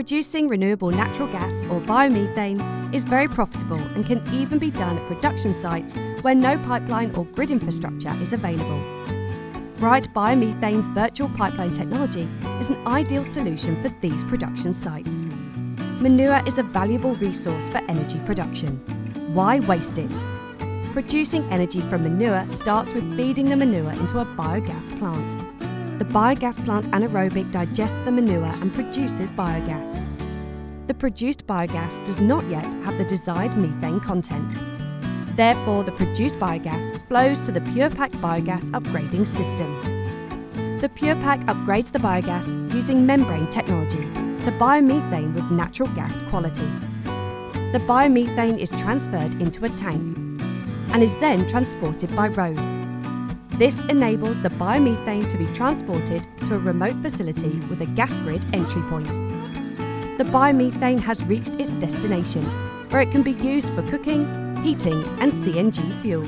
Producing renewable natural gas or biomethane is very profitable and can even be done at production sites where no pipeline or grid infrastructure is available. Bright Biomethane's virtual pipeline technology is an ideal solution for these production sites. Manure is a valuable resource for energy production. Why waste it? Producing energy from manure starts with feeding the manure into a biogas plant. The biogas plant anaerobic digests the manure and produces biogas. The produced biogas does not yet have the desired methane content. Therefore, the produced biogas flows to the PurePack biogas upgrading system. The PurePack upgrades the biogas using membrane technology to biomethane with natural gas quality. The biomethane is transferred into a tank and is then transported by road. This enables the biomethane to be transported to a remote facility with a gas grid entry point. The biomethane has reached its destination, where it can be used for cooking, heating and CNG fuel.